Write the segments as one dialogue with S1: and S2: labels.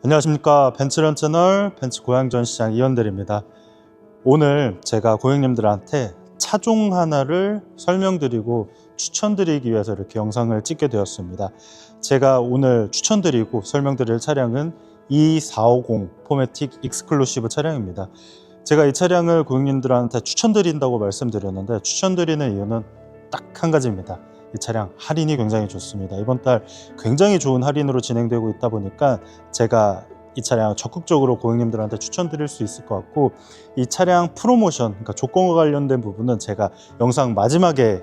S1: 안녕하십니까. 벤츠런 채널 벤츠 고양전시장 이현들입니다. 오늘 제가 고객님들한테 차종 하나를 설명드리고 추천드리기 위해서 이렇게 영상을 찍게 되었습니다. 제가 오늘 추천드리고 설명드릴 차량은 E450 포매틱 익스클루시브 차량입니다. 제가 이 차량을 고객님들한테 추천드린다고 말씀드렸는데, 추천드리는 이유는 딱 한 가지입니다. 이 차량 할인이 굉장히 좋습니다. 이번 달 굉장히 좋은 할인으로 진행되고 있다 보니까 제가 이 차량 적극적으로 고객님들한테 추천드릴 수 있을 것 같고, 이 차량 프로모션, 그러니까 조건과 관련된 부분은 제가 영상 마지막에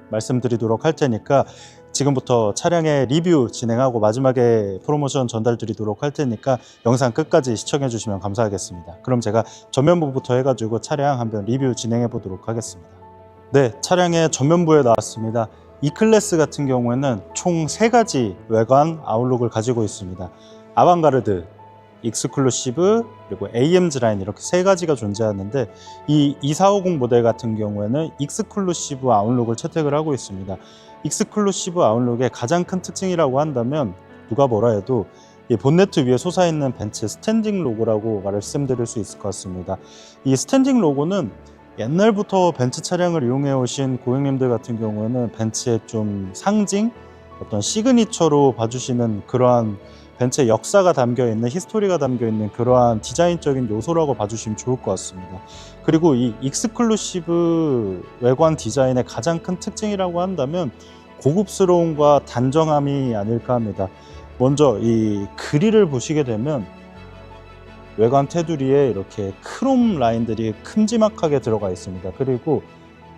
S1: 말씀드리도록 할 테니까, 지금부터 차량의 리뷰 진행하고 마지막에 프로모션 전달 드리도록 할 테니까 영상 끝까지 시청해 주시면 감사하겠습니다. 그럼 제가 전면부부터 해가지고 차량 한번 리뷰 진행해 보도록 하겠습니다. 네, 차량의 전면부에 나왔습니다. E클래스 같은 경우에는 총 3가지 외관 아웃룩을 가지고 있습니다. 아방가르드, 익스클루시브, 그리고 AMG 라인, 이렇게 3가지가 존재하는데, 이 2450 모델 같은 경우에는 익스클루시브 아웃룩을 채택을 하고 있습니다. 익스클루시브 아웃룩의 가장 큰 특징이라고 한다면, 누가 뭐라 해도 이 본네트 위에 솟아있는 벤츠 스탠딩 로고라고 말씀드릴 수 있을 것 같습니다. 이 스탠딩 로고는 옛날부터 벤츠 차량을 이용해 오신 고객님들 같은 경우에는 벤츠의 좀 상징, 어떤 시그니처로 봐주시는 그러한 벤츠의 역사가 담겨있는, 히스토리가 담겨있는 그러한 디자인적인 요소라고 봐주시면 좋을 것 같습니다. 그리고 이 익스클루시브 외관 디자인의 가장 큰 특징이라고 한다면 고급스러움과 단정함이 아닐까 합니다. 먼저 이 그릴을 보시게 되면 외관 테두리에 이렇게 크롬 라인들이 큼지막하게 들어가 있습니다. 그리고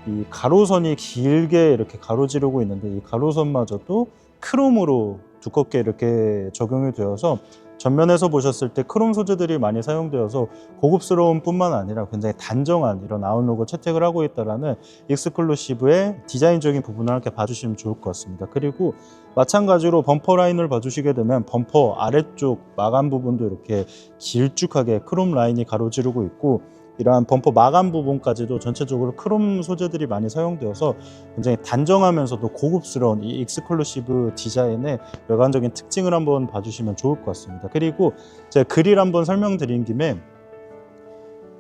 S1: 이 가로선이 길게 이렇게 가로지르고 있는데, 이 가로선마저도 크롬으로 두껍게 이렇게 적용이 되어서 전면에서 보셨을 때 크롬 소재들이 많이 사용되어서 고급스러움 뿐만 아니라 굉장히 단정한 이런 아웃룩을 채택을 하고 있다는 익스클루시브의 디자인적인 부분을 이렇게 봐주시면 좋을 것 같습니다. 그리고 마찬가지로 범퍼 라인을 봐주시게 되면 범퍼 아래쪽 마감 부분도 이렇게 길쭉하게 크롬 라인이 가로지르고 있고, 이러한 범퍼 마감 부분까지도 전체적으로 크롬 소재들이 많이 사용되어서 굉장히 단정하면서도 고급스러운 이 익스클루시브 디자인의 외관적인 특징을 한번 봐주시면 좋을 것 같습니다. 그리고 제가 그릴 한번 설명드린 김에,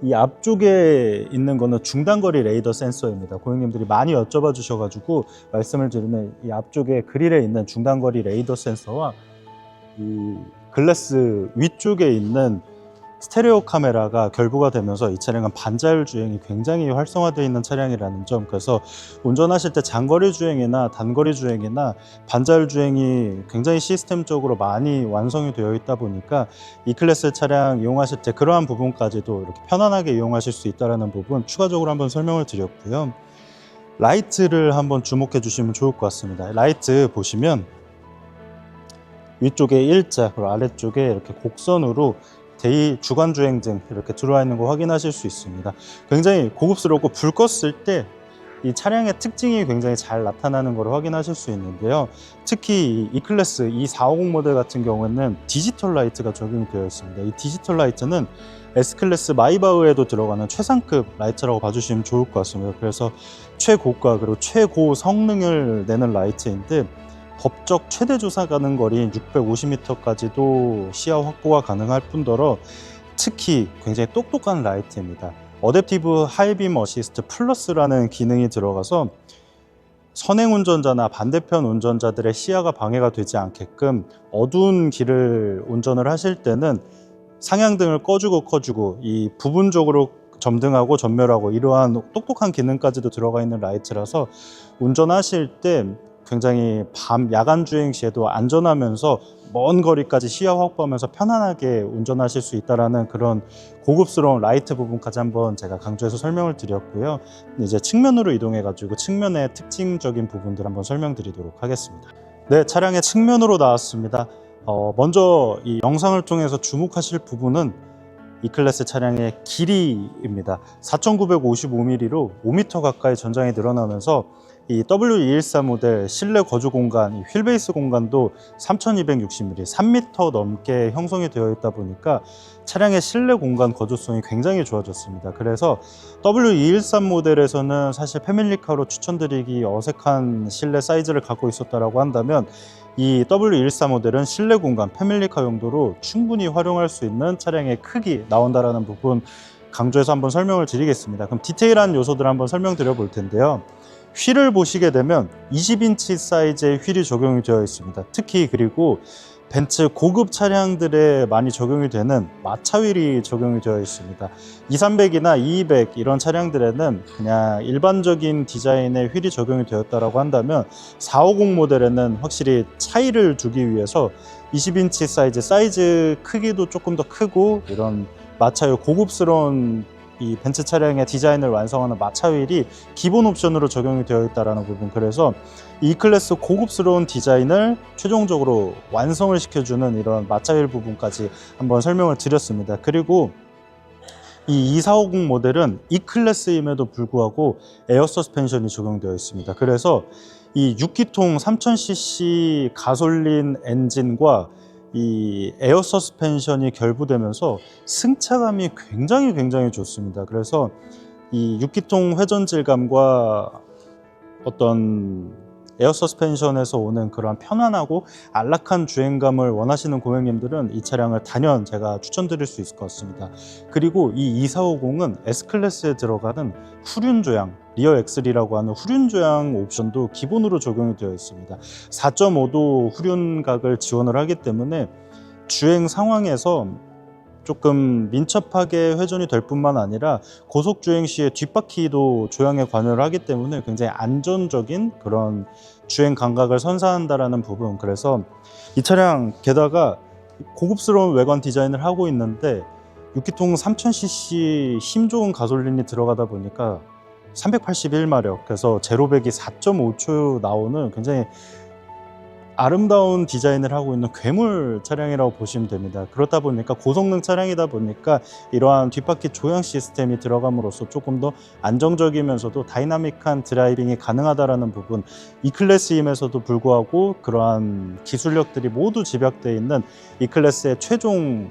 S1: 이 앞쪽에 있는 거는 중단거리 레이더 센서입니다. 고객님들이 많이 여쭤봐 주셔가지고 말씀을 드리면, 이 앞쪽에 그릴에 있는 중단거리 레이더 센서와 이 글래스 위쪽에 있는 스테레오 카메라가 결부가 되면서 이 차량은 반자율 주행이 굉장히 활성화되어 있는 차량이라는 점, 그래서 운전하실 때 장거리 주행이나 단거리 주행이나 반자율 주행이 굉장히 시스템적으로 많이 완성이 되어 있다 보니까 E클래스 차량 이용하실 때 그러한 부분까지도 이렇게 편안하게 이용하실 수 있다는 부분 추가적으로 한번 설명을 드렸고요. 라이트를 한번 주목해 주시면 좋을 것 같습니다. 라이트 보시면 위쪽에 일자, 그리고 아래쪽에 이렇게 곡선으로 데이 주간 주행증 이렇게 들어와 있는 거 확인하실 수 있습니다. 굉장히 고급스럽고 불 껐을 때 이 차량의 특징이 굉장히 잘 나타나는 걸 확인하실 수 있는데요. 특히 이 E클래스 E450 모델 같은 경우에는 디지털 라이트가 적용이 되어 있습니다. 이 디지털 라이트는 S클래스 마이바흐에도 들어가는 최상급 라이트라고 봐주시면 좋을 것 같습니다. 그래서 최고가 그리고 최고 성능을 내는 라이트인데, 법적 최대 조사 가능 거리인 650m까지도 시야 확보가 가능할 뿐더러 특히 굉장히 똑똑한 라이트입니다. 어댑티브 하이빔 어시스트 플러스라는 기능이 들어가서 선행 운전자나 반대편 운전자들의 시야가 방해가 되지 않게끔 어두운 길을 운전을 하실 때는 상향등을 꺼주고 이 부분적으로 점등하고 전멸하고 이러한 똑똑한 기능까지도 들어가 있는 라이트라서 운전하실 때 굉장히 야간 주행 시에도 안전하면서 먼 거리까지 시야 확보하면서 편안하게 운전하실 수 있다는 그런 고급스러운 라이트 부분까지 한번 제가 강조해서 설명을 드렸고요. 이제 측면으로 이동해 가지고 측면의 특징적인 부분들 한번 설명드리도록 하겠습니다. 네, 차량의 측면으로 나왔습니다. 먼저 이 영상을 통해서 주목하실 부분은 E클래스 차량의 길이입니다. 4,955mm로 5m 가까이 전장이 늘어나면서 이 W214 모델 실내 거주 공간, 이 휠베이스 공간도 3,260mm, 3m 넘게 형성이 되어 있다 보니까 차량의 실내 공간 거주성이 굉장히 좋아졌습니다. 그래서 W213 모델에서는 사실 패밀리카로 추천드리기 어색한 실내 사이즈를 갖고 있었다고 한다면, 이 W14 모델은 실내 공간, 패밀리카 용도로 충분히 활용할 수 있는 차량의 크기 나온다라는 부분 강조해서 한번 설명을 드리겠습니다. 그럼 디테일한 요소들 한번 설명드려 볼 텐데요. 휠을 보시게 되면 20인치 사이즈의 휠이 적용이 되어 있습니다. 특히 그리고 벤츠 고급 차량들에 많이 적용이 되는 마차 휠이 적용이 되어 있습니다. 2300이나 2200 이런 차량들에는 그냥 일반적인 디자인의 휠이 적용이 되었다고 한다면 450 모델에는 확실히 차이를 두기 위해서 20인치 사이즈 크기도 조금 더 크고 이런 마차 휠 고급스러운 이 벤츠 차량의 디자인을 완성하는 마차 휠이 기본 옵션으로 적용이 되어 있다는 부분, 그래서 E클래스 고급스러운 디자인을 최종적으로 완성을 시켜주는 이런 마차 휠 부분까지 한번 설명을 드렸습니다. 그리고 이 2450 모델은 E클래스임에도 불구하고 에어 서스펜션이 적용되어 있습니다. 그래서 이 6기통 3000cc 가솔린 엔진과 이 에어 서스펜션이 결부되면서 승차감이 굉장히 좋습니다. 그래서 이 6기통 회전 질감과 어떤 에어 서스펜션에서 오는 그런 편안하고 안락한 주행감을 원하시는 고객님들은 이 차량을 단연 제가 추천드릴 수 있을 것 같습니다. 그리고 이 2450은 S클래스에 들어가는 후륜 조향, 리어 엑셀이라고 하는 후륜 조향 옵션도 기본으로 적용이 되어 있습니다. 4.5도 후륜각을 지원을 하기 때문에 주행 상황에서 조금 민첩하게 회전이 될 뿐만 아니라 고속 주행 시에 뒷바퀴도 조향에 관여를 하기 때문에 굉장히 안전적인 그런 주행 감각을 선사한다라는 부분, 그래서 이 차량 게다가 고급스러운 외관 디자인을 하고 있는데 6기통 3000cc 힘 좋은 가솔린이 들어가다 보니까 381마력, 그래서 제로백이 4.5초 나오는 굉장히 아름다운 디자인을 하고 있는 괴물 차량이라고 보시면 됩니다. 그렇다 보니까 고성능 차량이다 보니까 이러한 뒷바퀴 조향 시스템이 들어감으로써 조금 더 안정적이면서도 다이나믹한 드라이빙이 가능하다는 부분, E클래스임에서도 불구하고 그러한 기술력들이 모두 집약되어 있는 E클래스의 최종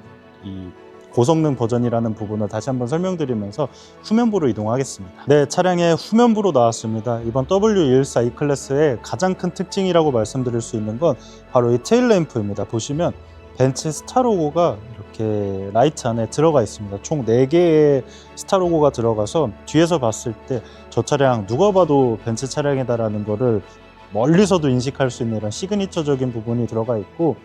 S1: 고성능 버전이라는 부분을 다시 한번 설명드리면서 후면부로 이동하겠습니다. 네, 차량의 후면부로 나왔습니다. 이번 W14 E클래스의 가장 큰 특징이라고 말씀드릴 수 있는 건 바로 이 테일 램프입니다. 보시면 벤츠 스타 로고가 이렇게 라이트 안에 들어가 있습니다. 총 4개의 스타 로고가 들어가서 뒤에서 봤을 때 저 차량 누가 봐도 벤츠 차량이다라는 거를 멀리서도 인식할 수 있는 이런 시그니처적인 부분이 들어가 있고,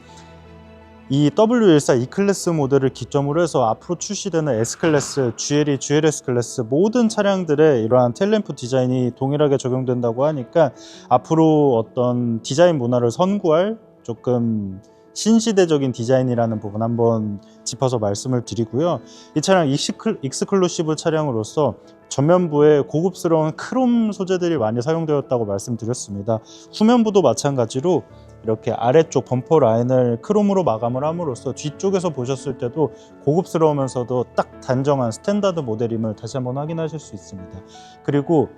S1: 이 W14 E클래스 모델을 기점으로 해서 앞으로 출시되는 S클래스, GLE, GLS 클래스 모든 차량들의 이러한 테일램프 디자인이 동일하게 적용된다고 하니까 앞으로 어떤 디자인 문화를 선구할 조금 신시대적인 디자인이라는 부분 한번 짚어서 말씀을 드리고요. 이 차량 익스클루시브 차량으로서 전면부에 고급스러운 크롬 소재들이 많이 사용되었다고 말씀드렸습니다. 후면부도 마찬가지로 이렇게 아래쪽 범퍼 라인을 크롬으로 마감을 함으로써 뒤쪽에서 보셨을 때도 고급스러우면서도 딱 단정한 스탠다드 모델임을 다시 한번 확인하실 수 있습니다. 그리고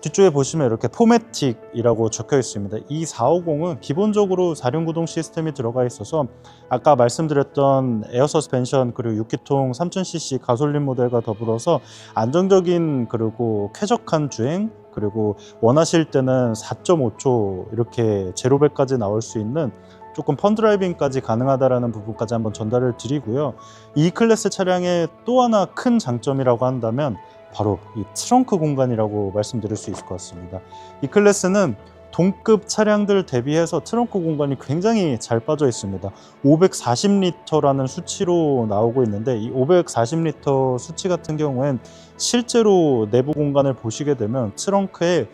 S1: 뒤쪽에 보시면 이렇게 포매틱이라고 적혀 있습니다. 이 450은 기본적으로 4륜 구동 시스템이 들어가 있어서 아까 말씀드렸던 에어 서스펜션 그리고 6기통 3000cc 가솔린 모델과 더불어서 안정적인 그리고 쾌적한 주행, 그리고 원하실 때는 4.5초 이렇게 제로백까지 나올 수 있는 조금 펀드라이빙까지 가능하다라는 부분까지 한번 전달을 드리고요. 이 클래스 차량의 또 하나 큰 장점이라고 한다면 바로 이 트렁크 공간이라고 말씀드릴 수 있을 것 같습니다. 이 클래스는 동급 차량들 대비해서 트렁크 공간이 굉장히 잘 빠져 있습니다. 540리터라는 수치로 나오고 있는데 이 540리터 수치 같은 경우엔 실제로 내부 공간을 보시게 되면 트렁크에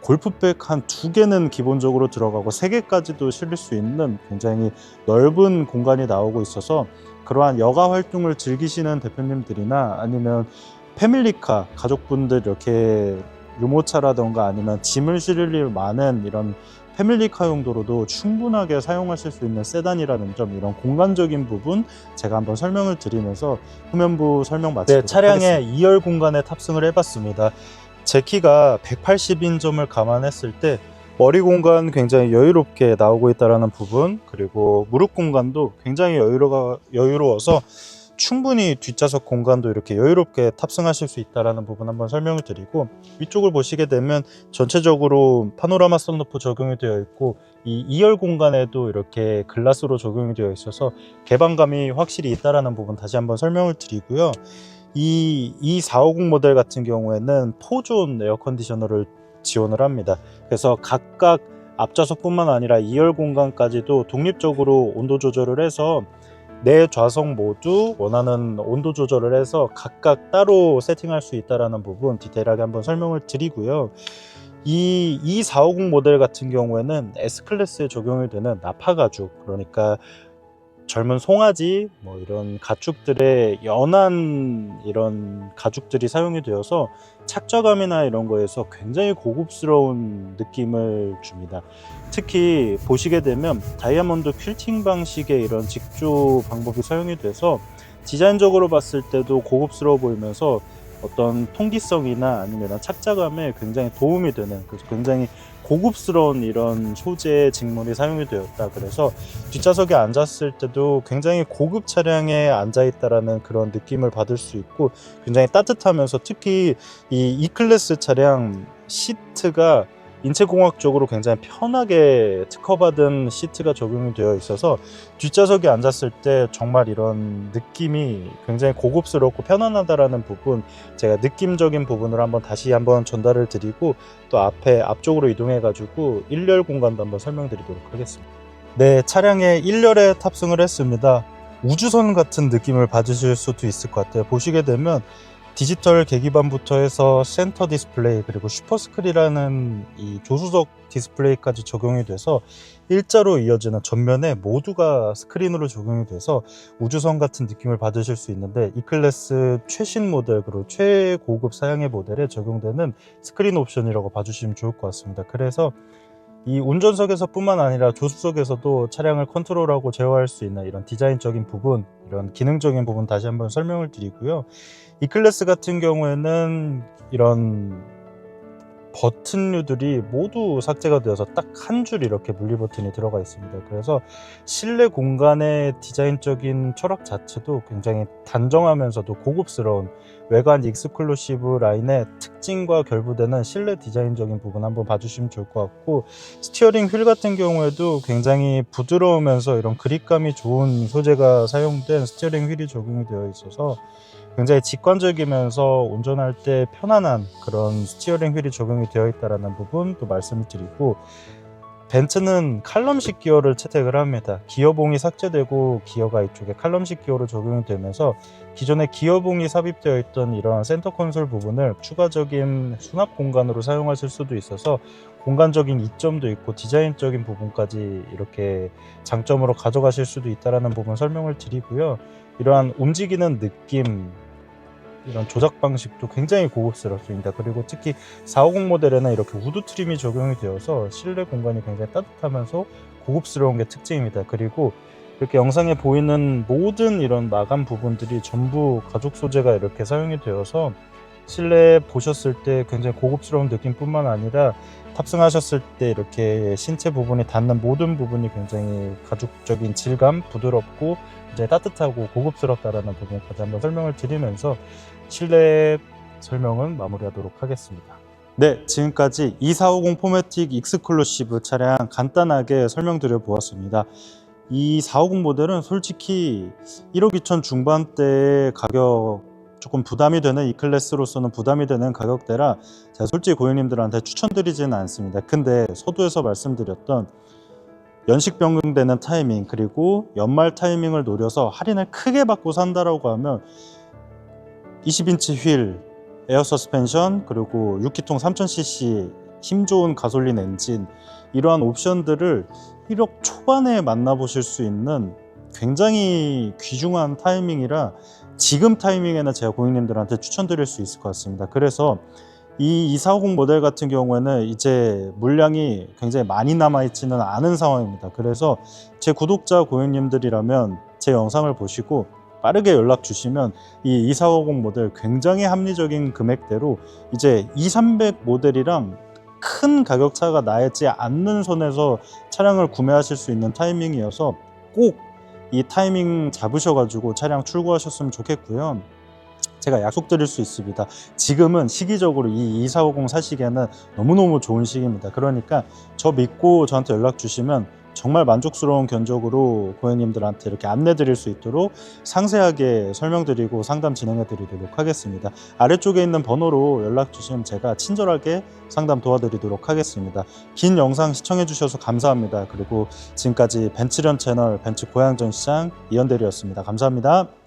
S1: 골프백 한 2개는 기본적으로 들어가고 3개까지도 실릴 수 있는 굉장히 넓은 공간이 나오고 있어서 그러한 여가 활동을 즐기시는 대표님들이나 아니면 패밀리카 가족분들 이렇게 유모차라던가 아니면 짐을 실을 일 많은 이런 패밀리카 용도로도 충분하게 사용하실 수 있는 세단이라는 점, 이런 공간적인 부분 제가 한번 설명을 드리면서 후면부 설명 마치도록 차량의 하겠습니다. 2열 공간에 탑승을 해봤습니다. 제 키가 180인 점을 감안했을 때 머리 공간 굉장히 여유롭게 나오고 있다는 부분, 그리고 무릎 공간도 굉장히 여유로워서 충분히 뒷좌석 공간도 이렇게 여유롭게 탑승하실 수 있다는 부분 한번 설명을 드리고, 위쪽을 보시게 되면 전체적으로 파노라마 선루프 적용이 되어 있고, 이 2열 공간에도 이렇게 글라스로 적용이 되어 있어서 개방감이 확실히 있다는 부분 다시 한번 설명을 드리고요. 이 450 모델 같은 경우에는 4존 에어컨디셔너를 지원을 합니다. 그래서 각각 앞좌석뿐만 아니라 2열 공간까지도 독립적으로 온도 조절을 해서 네 좌석 모두 원하는 온도 조절을 해서 각각 따로 세팅할 수 있다는 부분 디테일하게 한번 설명을 드리고요. 이 450 모델 같은 경우에는 S클래스에 적용이 되는 나파 가죽, 그러니까 젊은 송아지 뭐 이런 가축들의 연한 이런 가죽들이 사용이 되어서 착좌감이나 이런 거에서 굉장히 고급스러운 느낌을 줍니다. 특히 보시게 되면 다이아몬드 퀼팅 방식의 이런 직조 방법이 사용이 돼서 디자인적으로 봤을 때도 고급스러워 보이면서 어떤 통기성이나 아니면 착자감에 굉장히 도움이 되는, 그래서 굉장히 고급스러운 이런 소재의 직물이 사용이 되었다. 그래서 뒷좌석에 앉았을 때도 굉장히 고급 차량에 앉아 있다라는 그런 느낌을 받을 수 있고, 굉장히 따뜻하면서 특히 이 E클래스 차량 시트가 인체공학적으로 굉장히 편하게 특허받은 시트가 적용이 되어 있어서 뒷좌석에 앉았을 때 정말 이런 느낌이 굉장히 고급스럽고 편안하다라는 부분, 제가 느낌적인 부분을 다시 한번 전달을 드리고, 또 앞쪽으로 이동해 가지고 1열 공간도 한번 설명드리도록 하겠습니다. 네, 차량에 1열에 탑승을 했습니다. 우주선 같은 느낌을 받으실 수도 있을 것 같아요. 보시게 되면 디지털 계기판부터 해서 센터 디스플레이, 그리고 슈퍼스크린이라는 이 조수석 디스플레이까지 적용이 돼서 일자로 이어지는 전면에 모두가 스크린으로 적용이 돼서 우주선 같은 느낌을 받으실 수 있는데, E클래스 최신 모델 그리고 최고급 사양의 모델에 적용되는 스크린 옵션이라고 봐주시면 좋을 것 같습니다. 그래서 이 운전석에서 뿐만 아니라 조수석에서도 차량을 컨트롤하고 제어할 수 있는 이런 디자인적인 부분, 이런 기능적인 부분 다시 한번 설명을 드리고요. E클래스 같은 경우에는 이런 버튼류들이 모두 삭제가 되어서 딱 한 줄 이렇게 분리 버튼이 들어가 있습니다. 그래서 실내 공간의 디자인적인 철학 자체도 굉장히 단정하면서도 고급스러운 외관 익스클루시브 라인의 특징과 결부되는 실내 디자인적인 부분 한번 봐주시면 좋을 것 같고, 스티어링 휠 같은 경우에도 굉장히 부드러우면서 이런 그립감이 좋은 소재가 사용된 스티어링 휠이 적용이 되어 있어서 굉장히 직관적이면서 운전할 때 편안한 그런 스티어링 휠이 적용이 되어 있다는 부분 또 말씀을 드리고, 벤츠는 칼럼식 기어를 채택을 합니다. 기어봉이 삭제되고 기어가 이쪽에 칼럼식 기어로 적용이 되면서 기존에 기어봉이 삽입되어 있던 이런 센터 콘솔 부분을 추가적인 수납 공간으로 사용하실 수도 있어서 공간적인 이점도 있고 디자인적인 부분까지 이렇게 장점으로 가져가실 수도 있다는 부분 설명을 드리고요. 이러한 움직이는 느낌, 이런 조작 방식도 굉장히 고급스럽습니다. 그리고 특히 450 모델에는 이렇게 우드 트림이 적용이 되어서 실내 공간이 굉장히 따뜻하면서 고급스러운 게 특징입니다. 그리고 이렇게 영상에 보이는 모든 이런 마감 부분들이 전부 가죽 소재가 이렇게 사용이 되어서 실내 보셨을 때 굉장히 고급스러운 느낌뿐만 아니라 탑승하셨을 때 이렇게 신체 부분이 닿는 모든 부분이 굉장히 가죽적인 질감, 부드럽고 이제 따뜻하고 고급스럽다라는 부분까지 한번 설명을 드리면서 실내 설명은 마무리하도록 하겠습니다. 네, 지금까지 2450 포매틱 익스클루시브 차량 간단하게 설명드려 보았습니다. 이 450 모델은 솔직히 1억 2천 중반대의 가격, 조금 부담이 되는 E클래스로서는 부담이 되는 가격대라 제가 솔직히 고객님들한테 추천드리지는 않습니다. 근데 서두에서 말씀드렸던 연식 변경되는 타이밍, 그리고 연말 타이밍을 노려서 할인을 크게 받고 산다라고 하면 20인치 휠, 에어 서스펜션, 그리고 6기통 3000cc 힘 좋은 가솔린 엔진, 이러한 옵션들을 1억 초반에 만나보실 수 있는 굉장히 귀중한 타이밍이라 지금 타이밍에는 제가 고객님들한테 추천드릴 수 있을 것 같습니다. 그래서 이 2450 모델 같은 경우에는 이제 물량이 굉장히 많이 남아있지는 않은 상황입니다. 그래서 제 구독자 고객님들이라면 제 영상을 보시고 빠르게 연락 주시면 이 2450 모델 굉장히 합리적인 금액대로 이제 2300 모델이랑 큰 가격 차가 나지 않는 선에서 차량을 구매하실 수 있는 타이밍이어서 꼭 이 타이밍 잡으셔가지고 차량 출고하셨으면 좋겠고요. 제가 약속드릴 수 있습니다. 지금은 시기적으로 이 2450 사시기에는 너무너무 좋은 시기입니다. 그러니까 저 믿고 저한테 연락 주시면 정말 만족스러운 견적으로 고객님들한테 이렇게 안내 드릴 수 있도록 상세하게 설명드리고 상담 진행해 드리도록 하겠습니다. 아래쪽에 있는 번호로 연락 주시면 제가 친절하게 상담 도와드리도록 하겠습니다. 긴 영상 시청해 주셔서 감사합니다. 그리고 지금까지 벤츠련 채널 벤츠 고양전시장 이현대리였습니다. 감사합니다.